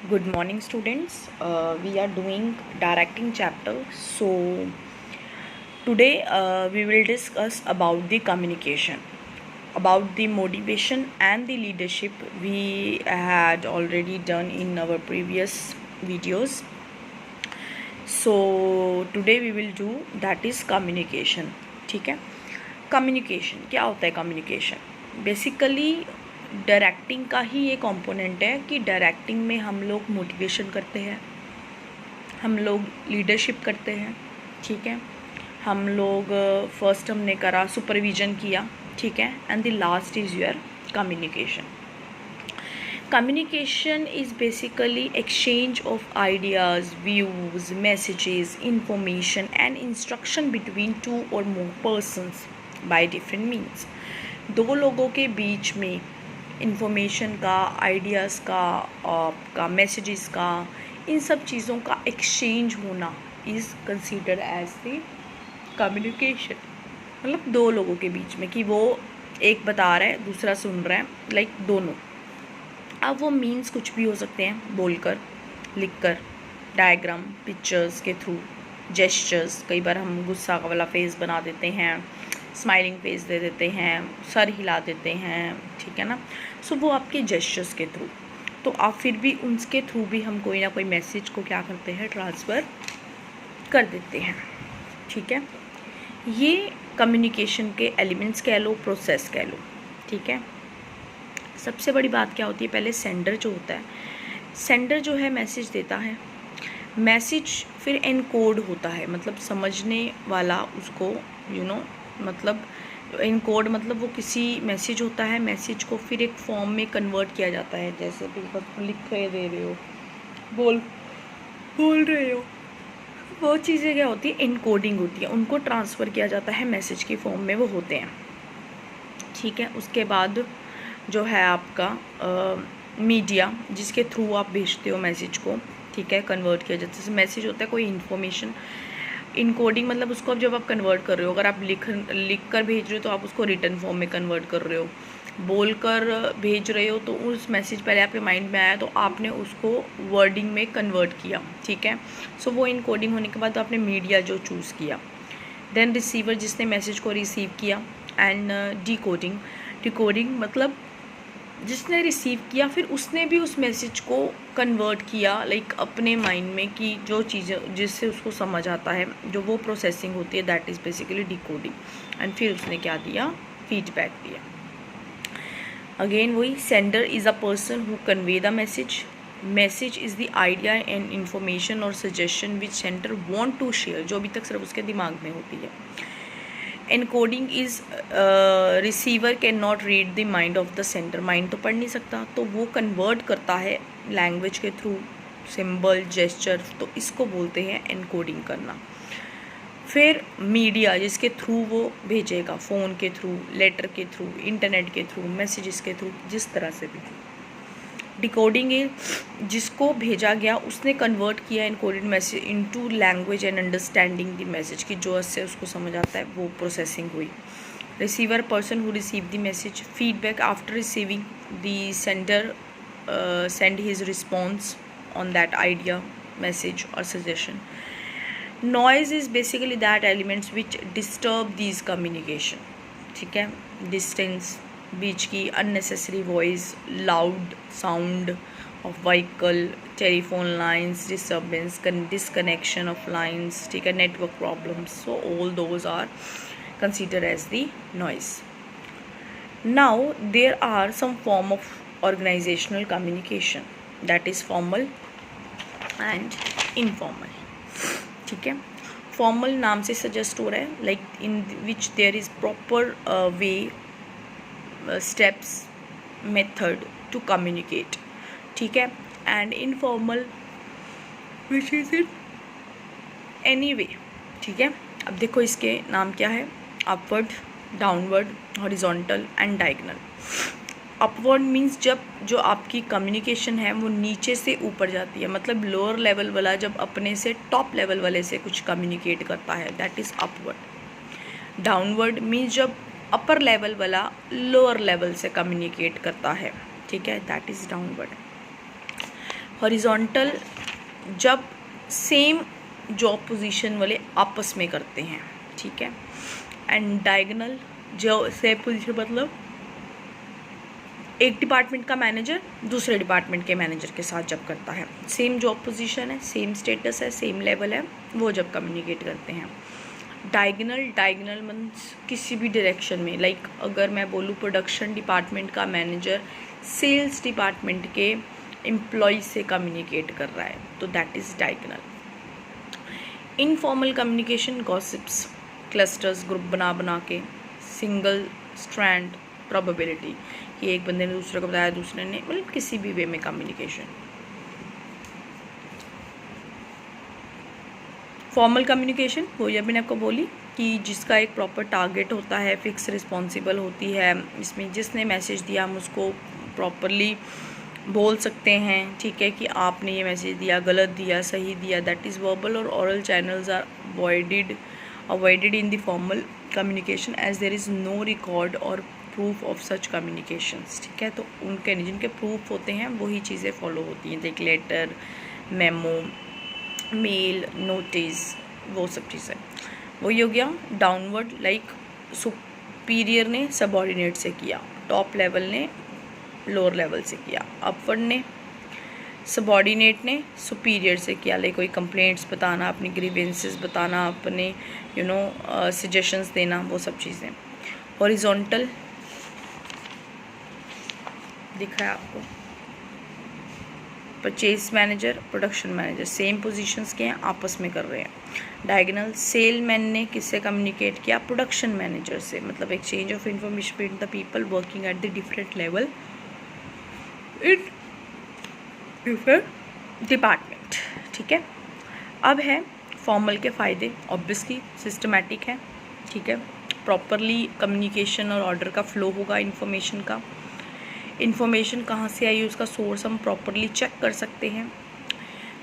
Good morning, students. We are doing directing chapter. So today we will discuss about the communication, about the motivation and the leadership we had already done in our previous videos. So today we will do that is communication. ठीक है, communication क्या होता है? Communication basically directing का ही ये component है कि directing में हम लोग मोटिवेशन करते हैं, हम लोग लीडरशिप करते हैं, ठीक है। हम लोग फर्स्ट हमने करा सुपरविजन किया, ठीक है, and the last is your communication. Communication is basically exchange of ideas, views, messages, information and instruction between two or more persons by different means. दो लोगों के बीच में इंफॉर्मेशन का, आइडियाज़ का मैसेजेस का, इन सब चीज़ों का एक्सचेंज होना is consider as the communication. मतलब दो लोगों के बीच में कि वो एक बता रहा है, दूसरा सुन रहा है, लाइक दोनों। अब वो मीन्स कुछ भी हो सकते हैं, बोलकर, लिखकर, डायग्राम, पिक्चर्स के थ्रू, जेस्चर्स। कई बार हम गुस्सा वाला फेस बना देते हैं, स्माइलिंग फेस दे देते हैं, सर हिला देते हैं, ठीक है ना। सो वो आपके जेस्चर्स के थ्रू। तो आप फिर भी उनके थ्रू भी हम कोई ना कोई मैसेज को क्या करते हैं, ट्रांसफ़र कर देते हैं, ठीक है। ये कम्युनिकेशन के एलिमेंट्स कह लो, प्रोसेस कह लो, ठीक है। सबसे बड़ी बात क्या होती है, पहले सेंडर जो होता है, सेंडर जो है मैसेज देता है, मैसेज फिर एनकोड होता है, मतलब समझने वाला उसको मतलब एनकोड मतलब वो किसी मैसेज होता है, मैसेज को फिर एक फॉर्म में कन्वर्ट किया जाता है। जैसे पेपर लिख दे रहे हो, बोल रहे हो, वो चीज़ें क्या होती है, एनकोडिंग होती है, उनको ट्रांसफ़र किया जाता है मैसेज की फॉर्म में, वो होते हैं, ठीक है। उसके बाद जो है आपका मीडिया, जिसके थ्रू आप भेजते हो मैसेज को, ठीक है, कन्वर्ट किया जाता है। जैसे मैसेज होता है कोई इन्फॉर्मेशन, इनकोडिंग मतलब उसको अब जब आप कन्वर्ट कर रहे हो, अगर आप लिख कर भेज रहे हो तो आप उसको रिटन फॉर्म में कन्वर्ट कर रहे हो, बोल कर भेज रहे हो तो उस मैसेज पहले आपके माइंड में आया तो आपने उसको वर्डिंग में कन्वर्ट किया, ठीक है। सो वो इनकोडिंग होने के बाद आपने मीडिया जो चूज़ किया, देन रिसीवर जिसने मैसेज को रिसीव किया, एंड डिकोडिंग। डिकोडिंग मतलब जिसने रिसीव किया फिर उसने भी उस मैसेज को कन्वर्ट किया, लाइक अपने माइंड में कि जो चीज़ें जिससे उसको समझ आता है, जो वो प्रोसेसिंग होती है, that is basically decoding. And फिर उसने क्या दिया, फीडबैक दिया। अगेन वही, sender is a person who convey the message, message is the idea and information और suggestion which sender want to share, जो अभी तक सिर्फ उसके दिमाग में होती है। Encoding is receiver can not read the mind of the sender, mind तो पढ़ नहीं सकता, तो वो कन्वर्ट करता है लैंग्वेज के थ्रू, सिंबल, जेस्चर, तो इसको बोलते हैं एनकोडिंग करना। फिर मीडिया, जिसके थ्रू वो भेजेगा, फ़ोन के थ्रू, लेटर के थ्रू, इंटरनेट के थ्रू, मैसेजेस के थ्रू, जिस तरह से भी। डिकोडिंग है जिसको भेजा गया उसने कन्वर्ट किया encoded message into language and understanding the message की, जो उससे उसको समझ आता है, वो प्रोसेसिंग हुई। Receiver, person who receive the message. Feedback, after receiving the sender send his response on that idea, message और suggestion. Noise is basically that elements which disturb these communication, ठीक है। डिस्टेंस, बीच की unnecessary voice, loud sound of vehicle, telephone lines, disturbance, disconnection of lines, ठीक है, network problems, so all those are consider as the noise. Now there are some form of organisational communication, that is formal and informal, ठीक है। Formal नाम से suggest हो रहा है, like in which there is proper way, steps, method to communicate, ठीक है। and informal which is in any way, ठीक है। अब देखो इसके नाम क्या है, upward, downward, horizontal and diagonal. Upward means जब जो आपकी कम्युनिकेशन है वो नीचे से ऊपर जाती है, मतलब लोअर लेवल वाला जब अपने से टॉप लेवल वाले से कुछ कम्युनिकेट करता है, that is upward. Downward means जब अपर लेवल वाला लोअर लेवल से कम्युनिकेट करता है, ठीक है, दैट इज़ डाउनवर्ड। हॉरिजॉन्टल जब सेम जॉब पोजीशन वाले आपस में करते हैं, ठीक है। एंड डायगोनल जो सेम पोजीशन मतलब एक डिपार्टमेंट का मैनेजर दूसरे डिपार्टमेंट के मैनेजर के साथ जब करता है, सेम जॉब पोजीशन है, सेम स्टेटस है, सेम लेवल है, वो जब कम्युनिकेट करते हैं। डायगोनल मीन्स किसी भी डायरेक्शन में, लाइक अगर मैं बोलूँ प्रोडक्शन डिपार्टमेंट का मैनेजर सेल्स डिपार्टमेंट के एम्प्लॉय से कम्युनिकेट कर रहा है, तो that is diagonal. Informal communication gossips, clusters, group बना के, सिंगल स्ट्रैंड प्रोबेबिलिटी, कि एक बंदे ने दूसरे को बताया, दूसरे ने, मतलब किसी भी वे में कम्युनिकेशन। फॉर्मल कम्युनिकेशन वो जब मैंने आपको बोली कि जिसका एक प्रॉपर टारगेट होता है, फिक्स रिस्पॉन्सिबल होती है, इसमें जिसने मैसेज दिया हम उसको प्रॉपरली बोल सकते हैं, ठीक है, कि आपने ये मैसेज दिया, गलत दिया, सही दिया। दैट इज़ वर्बल और oral channels are avoided in the formal communication as there is no record और प्रूफ ऑफ सच कम्युनिकेशंस, ठीक है। तो उनके जिनके प्रूफ होते हैं वही चीज़ें फॉलो होती हैं, like letter, memo, mail, notice, वो सब चीज़ें। वही हो गया डाउनवर्ड, लाइक सुपीरियर ने सबऑर्डिनेट से किया, टॉप लेवल ने लोअर लेवल से किया, अपवर्ड ने सबऑर्डिनेट ने सुपीरियर से किया, लाइक कोई कंप्लेंट्स बताना, अपनी ग्रीवेंसेस बताना, अपने सजेशंस देना, वो सब चीज़ें। हॉरिजॉन्टल दिख रहा है आपको, purchase manager, production manager same positions के हैं, आपस में कर रहे हैं। डायगोनल सेलमैन ने किससे कम्युनिकेट किया, प्रोडक्शन मैनेजर से, मतलब exchange of information between the people working at the different level in different department, ठीक है। अब है फॉर्मल के फ़ायदे, ऑब्वियसली सिस्टमैटिक है, ठीक है, प्रॉपरली कम्युनिकेशन और ऑर्डर का फ्लो होगा इन्फॉर्मेशन का। इन्फॉर्मेशन कहाँ से आई उसका सोर्स हम प्रॉपरली चेक कर सकते हैं।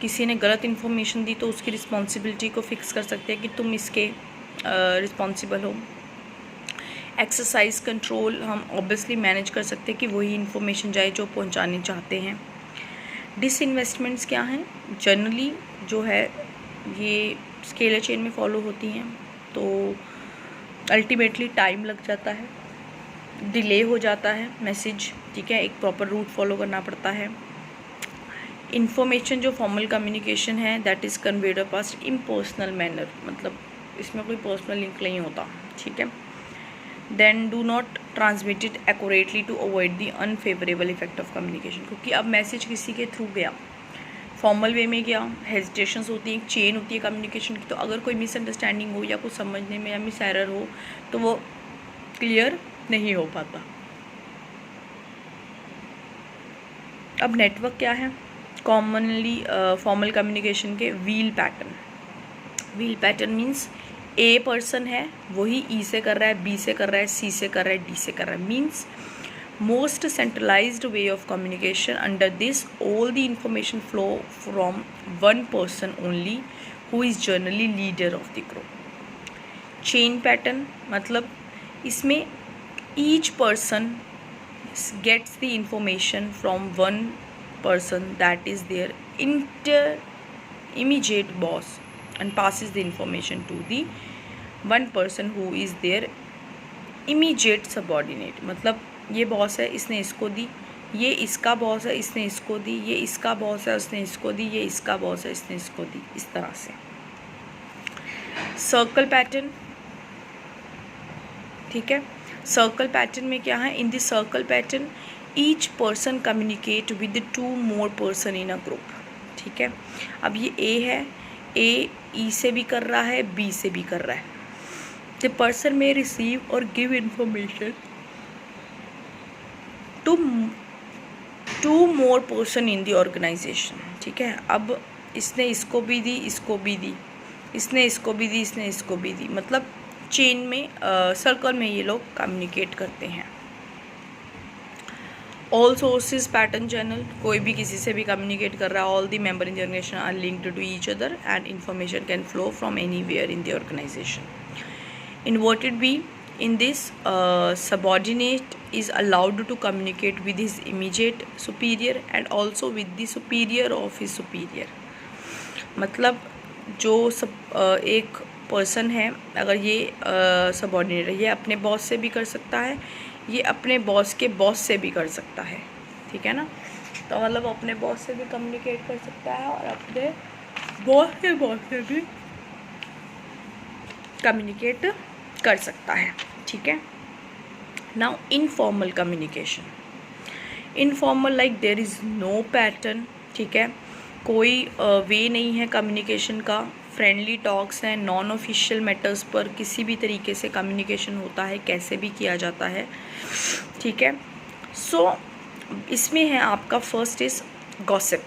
किसी ने गलत इन्फॉर्मेशन दी तो उसकी रिस्पॉन्सिबिलिटी को फिक्स कर सकते हैं कि तुम इसके रिस्पॉन्सिबल हो। एक्सरसाइज कंट्रोल हम ऑब्वियसली मैनेज कर सकते हैं कि वही इन्फॉर्मेशन जाए जो पहुंचाने चाहते हैं। डिसइन्वेस्टमेंट्स क्या हैं, जनरली जो है ये स्केलर चेन में फॉलो होती हैं, तो अल्टीमेटली टाइम लग जाता है, डिले हो जाता है मैसेज, ठीक है, एक प्रॉपर रूट फॉलो करना पड़ता है। इन्फॉर्मेशन जो फॉर्मल कम्युनिकेशन है that is conveyed past impersonal manner, मतलब इसमें कोई पर्सनल लिंक नहीं होता, ठीक है। Then do not transmit it accurately to avoid the unfavourable effect of communication, क्योंकि अब मैसेज किसी के थ्रू गया, फॉर्मल वे में गया, हेजिटेशंस होती हैं, एक चेन होती है कम्युनिकेशन की, तो अगर कोई मिसअंडरस्टैंडिंग हो या कुछ समझने में या मिस एरर हो तो वो क्लियर नहीं हो पाता। अब नेटवर्क क्या है, कॉमनली फॉर्मल कम्युनिकेशन के wheel pattern means a person है वही ई से कर रहा है, बी से कर रहा है, सी से कर रहा है, डी से कर रहा है, means most centralised way of communication. Under this all the information flow from one person only who is generally leader of the group. Chain pattern मतलब इसमें each person gets the information from one person that is their immediate boss and passes the information to the one person who is their immediate subordinate। मतलब ये boss है, इसने इसको दी, ये इसका boss है, इसने इसको दी, ये इसका बॉस है, उसने इसको दी, ये इसका बॉस है, इसने इसको दी, इस तरह से। सर्कल पैटर्न, ठीक है, सर्कल पैटर्न में क्या है, in the circle pattern each person communicate with 2 more person in a group, ठीक है। अब ये ए है, ए ई से भी कर रहा है, बी से भी कर रहा है। द पर्सन में रिसीव और give information to 2 more person in the organisation, ठीक है। अब इसने इसको भी दी, इसको भी दी, इसने इसको भी दी, इसने इसको भी दी, मतलब चेन में सर्कल में ये लोग कम्युनिकेट करते हैं। ऑल सोर्सेज पैटर्न चैनल, कोई भी किसी से भी कम्युनिकेट कर रहा है, all the member in the organisation are linked to each other and information can flow from anywhere in the organisation. Inverted B, In this, subordinate is allowed to communicate with his immediate superior and also with the superior of his superior. मतलब जो एक person है, अगर ये subordinate है, ये अपने boss से भी कर सकता है, ये अपने बॉस के बॉस से भी कर सकता है, ठीक है ना। तो मतलब अपने बॉस से भी कम्युनिकेट कर सकता है और अपने बॉस के बॉस से भी कम्युनिकेट कर सकता है, ठीक है। Now informal communication, informal like there is no pattern, ठीक है, कोई वे नहीं है कम्युनिकेशन का, फ्रेंडली टॉक्स हैं, नॉन ऑफिशियल मैटर्स पर किसी भी तरीके से कम्युनिकेशन होता है, कैसे भी किया जाता है, ठीक है। सो इसमें है आपका first is gossip.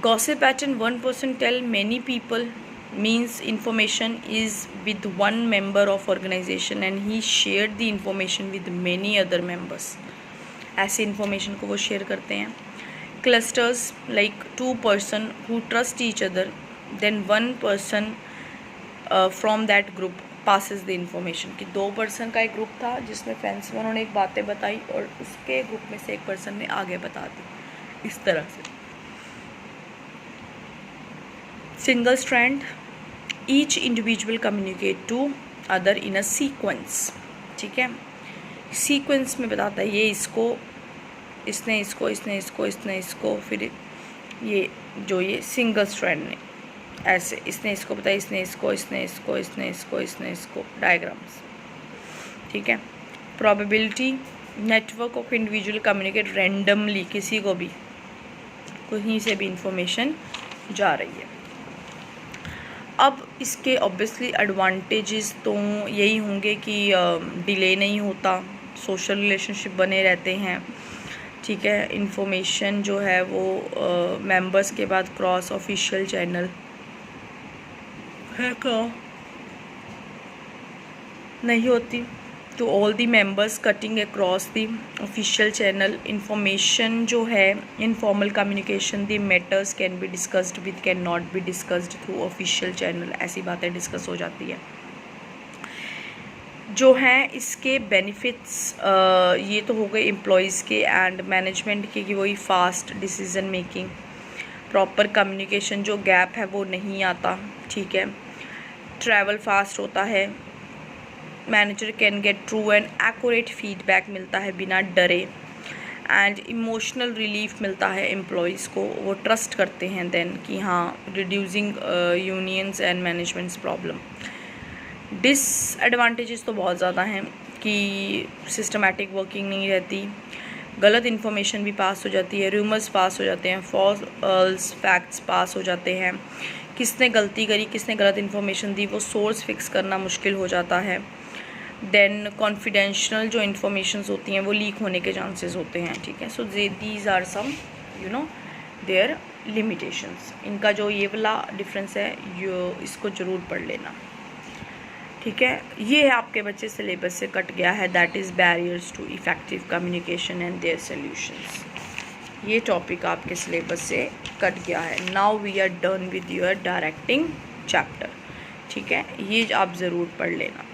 Gossip pattern, one person tell many people means information is with one member of organization and he shared the information with many other members. ऐसे इंफॉर्मेशन को वो शेयर करते हैं। Clusters like two person who trust each other, then one person from that group passes the information। कि दो person का एक group था जिसमें फ्रेंड्स में उन्होंने एक बातें बताई और उसके ग्रुप में से एक पर्सन ने आगे बता दी, इस तरह से। Single strand, each individual communicate to other in a sequence, ठीक है। सीक्वेंस में बताता है ये इसको, इसने इसको, इसने इसको, इसने इसको, फिर ये जो ये सिंगल स्ट्रैंड ने ऐसे, इसने इसको बताया, इसने इसको, इसने इसको, इसने इसको, इसने इसको, डायग्राम्स, ठीक है। Probability, network of individual communicate randomly, किसी को भी कहीं से भी इंफॉर्मेशन जा रही है। अब इसके ऑब्वियसली एडवांटेजेस तो यही होंगे कि डिले नहीं होता, सोशल रिलेशनशिप बने रहते हैं, ठीक है। इंफॉर्मेशन जो है वो मेंबर्स के बाद क्रॉस ऑफिशियल चैनल है का नहीं होती, तो all the members cutting across the official channel. Information जो है informal communication, the matters can be discussed with can not be discussed through official channel, ऐसी बातें डिस्कस हो जाती है। जो हैं इसके बेनिफिट्स ये तो हो गए एम्प्लॉयज़ के एंड मैनेजमेंट के, कि वही fast decision making, proper communication जो गैप है वो नहीं आता, ठीक है। ट्रैवल फास्ट होता है, manager can get true and accurate feedback मिलता है बिना डरे, एंड इमोशनल रिलीफ मिलता है एम्प्लॉयज़ को, वो ट्रस्ट करते हैं देन कि हाँ, reducing unions and managements problem. Disadvantages तो बहुत ज़्यादा हैं कि सिस्टमैटिक वर्किंग नहीं रहती, गलत इन्फॉर्मेशन भी पास हो जाती है, रूमर्स पास हो जाते हैं, फॉल्स फैक्ट्स पास हो जाते हैं, किसने गलती करी, किसने गलत इन्फॉर्मेशन दी, वो सोर्स फिक्स करना मुश्किल हो जाता है। देन कॉन्फिडेंशियल जो इन्फॉर्मेशंस होती हैं वो लीक होने के चांसेस होते हैं, ठीक है। So these are some their limitations. इनका जो ये वाला डिफरेंस है इसको ज़रूर पढ़ लेना, ठीक है। ये है आपके बच्चे सिलेबस से कट गया है, that is barriers to effective communication and their solutions. ये टॉपिक आपके सिलेबस से कट गया है। Now we are done with your directing chapter, ठीक है। ये आप ज़रूर पढ़ लेना।